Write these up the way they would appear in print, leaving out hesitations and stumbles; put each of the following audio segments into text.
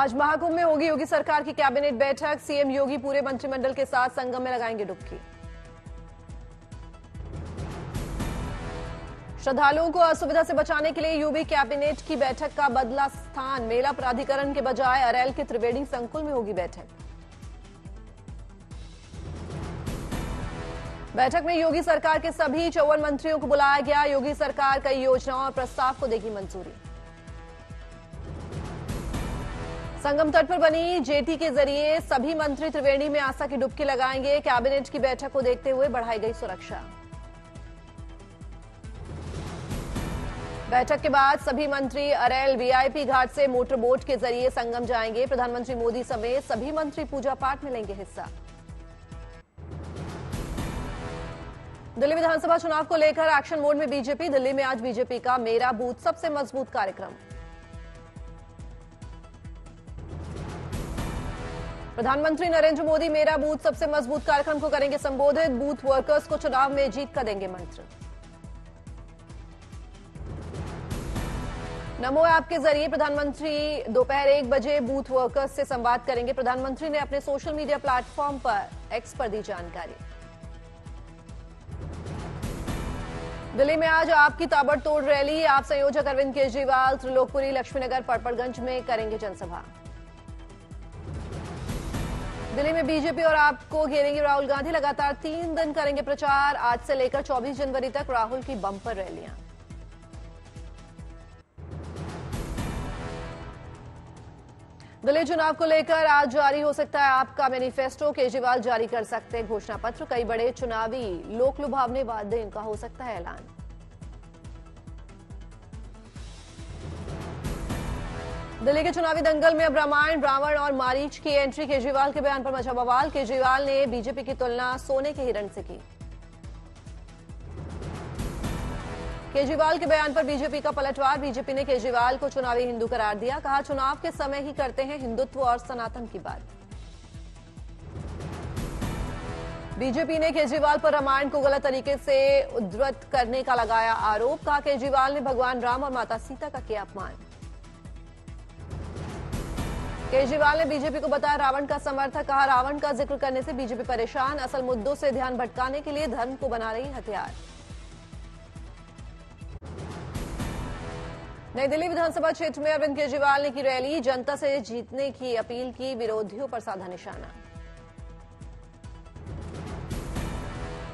आज महाकुंभ में होगी योगी सरकार की कैबिनेट बैठक। सीएम योगी पूरे मंत्रिमंडल के साथ संगम में लगाएंगे डुबकी। श्रद्धालुओं को असुविधा से बचाने के लिए यूपी कैबिनेट की बैठक का बदला स्थान। मेला प्राधिकरण के बजाय अरैल के त्रिवेणी संकुल में होगी बैठक। बैठक में योगी सरकार के सभी 54 मंत्रियों को बुलाया गया। योगी सरकार कई योजनाओं और प्रस्ताव को देगी मंजूरी। संगम तट पर बनी जेटी के जरिए सभी मंत्री त्रिवेणी में आस्था की डुबकी लगाएंगे। कैबिनेट की बैठक को देखते हुए बढ़ाई गई सुरक्षा। बैठक के बाद सभी मंत्री अरैल वीआईपी घाट से मोटर बोट के जरिए संगम जाएंगे। प्रधानमंत्री मोदी समेत सभी मंत्री पूजा पाठ में लेंगे हिस्सा। दिल्ली विधानसभा चुनाव को लेकर एक्शन मोड में बीजेपी। दिल्ली में आज बीजेपी का मेरा बूथ सबसे मजबूत कार्यक्रम। प्रधानमंत्री नरेंद्र मोदी मेरा बूथ सबसे मजबूत कार्यक्रम को करेंगे संबोधित। बूथ वर्कर्स को चुनाव में जीत का देंगे मंत्र। नमो ऐप के जरिए प्रधानमंत्री दोपहर 1 बजे बूथ वर्कर्स से संवाद करेंगे। प्रधानमंत्री ने अपने सोशल मीडिया प्लेटफॉर्म पर एक्स पर दी जानकारी। दिल्ली में आज आपकी ताबड़तोड़ रैली। आप संयोजक अरविंद केजरीवाल त्रिलोकपुरी, लक्ष्मीनगर, पड़पड़गंज में करेंगे जनसभा। दिल्ली में बीजेपी और आपको घेरेंगे राहुल गांधी। लगातार 3 दिन करेंगे प्रचार। आज से लेकर 24 जनवरी तक राहुल की बम्पर रैलियां। दिल्ली चुनाव को लेकर आज जारी हो सकता है आपका मैनिफेस्टो। केजरीवाल जारी कर सकते हैं घोषणा पत्र। कई बड़े चुनावी लोक लुभावने वादे का हो सकता है ऐलान। दिल्ली के चुनावी दंगल में अब रामायण, रावण और मारीच की एंट्री। केजरीवाल के बयान पर मचा बवाल। केजरीवाल ने बीजेपी की तुलना सोने के हिरण से की। केजरीवाल के बयान पर बीजेपी का पलटवार। बीजेपी ने केजरीवाल को चुनावी हिंदू करार दिया। कहा चुनाव के समय ही करते हैं हिंदुत्व और सनातन की बात। बीजेपी ने केजरीवाल पर रामायण को गलत तरीके से उद्धृत करने का लगाया आरोप। कहा केजरीवाल ने भगवान राम और माता सीता का किया अपमान। केजरीवाल ने बीजेपी को बताया रावण का समर्थक। कहा रावण का जिक्र करने से बीजेपी परेशान। असल मुद्दों से ध्यान भटकाने के लिए धर्म को बना रही हथियार। नई दिल्ली विधानसभा क्षेत्र में अरविंद केजरीवाल ने की रैली। जनता से जीतने की अपील की। विरोधियों पर साधा निशाना।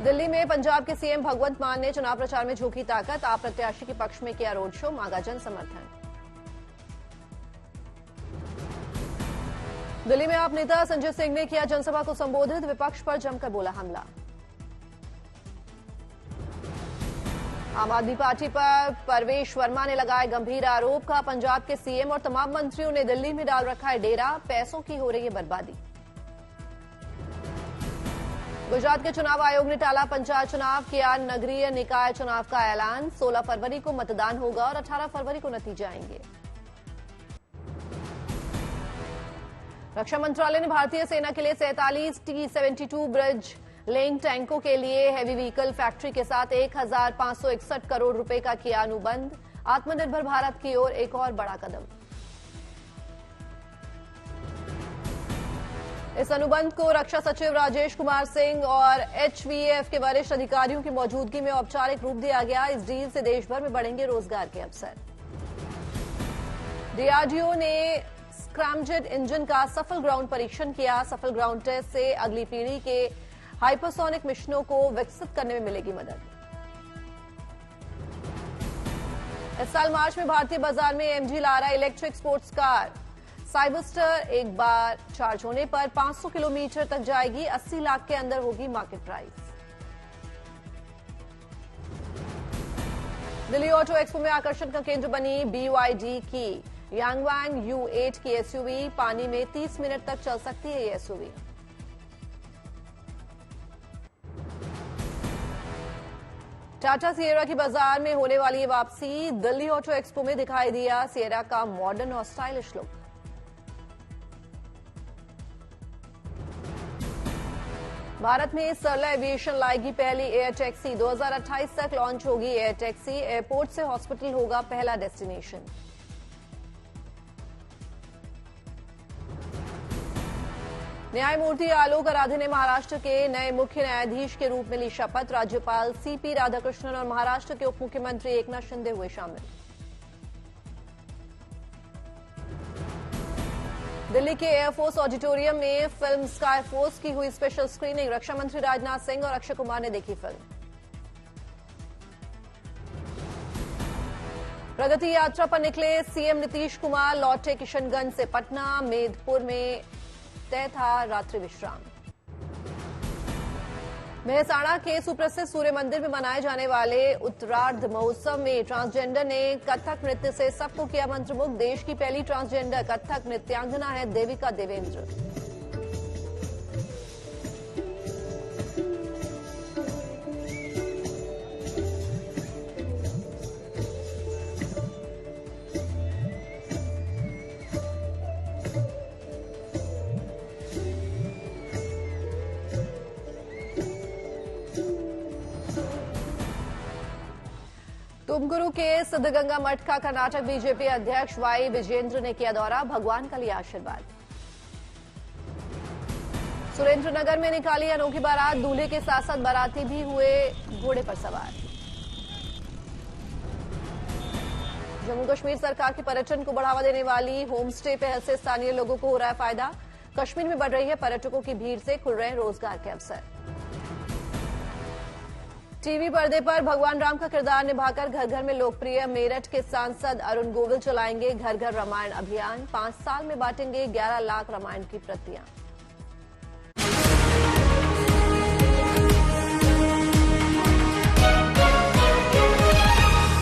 दिल्ली में पंजाब के सीएम भगवंत मान ने चुनाव प्रचार में झोंकी ताकत। आप प्रत्याशी के पक्ष में किया रोड शो। मांगा जन समर्थन। दिल्ली में आप नेता संजय सिंह ने किया जनसभा को संबोधित। विपक्ष पर जमकर बोला हमला। आम आदमी पार्टी पर परवेश वर्मा ने लगाए गंभीर आरोप। का पंजाब के सीएम और तमाम मंत्रियों ने दिल्ली में डाल रखा है डेरा। पैसों की हो रही है बर्बादी। गुजरात के चुनाव आयोग ने टाला पंचायत चुनाव। किया नगरीय निकाय चुनाव का ऐलान। 16 फरवरी को मतदान होगा और 18 फरवरी को नतीजे आएंगे। रक्षा मंत्रालय ने भारतीय सेना के लिए 47 T-72 ब्रिज लेइंग टैंकों के लिए हैवी व्हीकल फैक्ट्री के साथ 1561 करोड़ रुपए का किया अनुबंध। आत्मनिर्भर भारत की ओर एक और बड़ा कदम। इस अनुबंध को रक्षा सचिव राजेश कुमार सिंह और HVF के वरिष्ठ अधिकारियों की मौजूदगी में औपचारिक रूप दिया गया। इस डील से देश भर में बढ़ेंगे रोजगार के अवसर। डीआरडीओ ने स्क्रैमजेट इंजन का सफल ग्राउंड परीक्षण किया। सफल ग्राउंड टेस्ट से अगली पीढ़ी के हाइपरसोनिक मिशनों को विकसित करने में मिलेगी मदद। इस साल मार्च में भारतीय बाजार में MG Lara electric sports car Cyberster एक बार चार्ज होने पर 500 किलोमीटर तक जाएगी। 80 लाख के अंदर होगी market price. Delhi auto expo में आकर्षण का केंद्र बनी BYD की यांगवांग U8 की एसयूवी। पानी में 30 मिनट तक चल सकती है ये एसयूवी। टाटा सिएरा की बाजार में होने वाली ये वापसी। दिल्ली ऑटो एक्सपो में दिखाई दिया सिएरा का मॉडर्न और स्टाइलिश लुक। भारत में सरला एविएशन लाएगी पहली एयर टैक्सी। 2028 तक लॉन्च होगी एयर टैक्सी। एयरपोर्ट से हॉस्पिटल होगा पहला डेस्टिनेशन। न्यायमूर्ति आलोक आराधे ने महाराष्ट्र के नए मुख्य न्यायाधीश के रूप में ली शपथ। राज्यपाल सीपी राधाकृष्णन और महाराष्ट्र के उप मुख्यमंत्री एकनाथ शिंदे हुए शामिल। दिल्ली के एयरफोर्स ऑडिटोरियम में फिल्म स्काई फोर्स की हुई स्पेशल स्क्रीनिंग। रक्षा मंत्री राजनाथ सिंह और अक्षय कुमार ने देखी फिल्म। प्रगति यात्रा पर निकले सीएम नीतीश कुमार, लौटे किशनगंज से पटना। मेदपुर में तय था रात्रि विश्राम। मेहसाणा के सुप्रसिद्ध सूर्य मंदिर में मनाए जाने वाले उत्तरार्ध महोत्सव में ट्रांसजेंडर ने कथक नृत्य से सबको किया मंत्रमुग्ध। देश की पहली ट्रांसजेंडर कथक नृत्यांगना है देविका देवेंद्र। तुमकुरू के सिद्धगंगा मठ का कर्नाटक बीजेपी अध्यक्ष वाई विजेंद्र ने किया दौरा। भगवान का लिया आशीर्वाद। सुरेंद्रनगर में निकाली अनोखी बारात। दूल्हे के साथ साथ बाराती भी हुए घोड़े पर सवार। जम्मू कश्मीर सरकार के पर्यटन को बढ़ावा देने वाली होम स्टे पहल से स्थानीय लोगों को हो रहा है फायदा। कश्मीर में बढ़ रही है पर्यटकों की भीड़ से खुल रहे हैं रोजगार के अवसर। टीवी पर्दे पर भगवान राम का किरदार निभाकर घर घर में लोकप्रिय मेरठ के सांसद अरुण गोविल चलाएंगे घर घर रामायण अभियान। 5 साल में बांटेंगे 11 लाख रामायण की प्रतियां।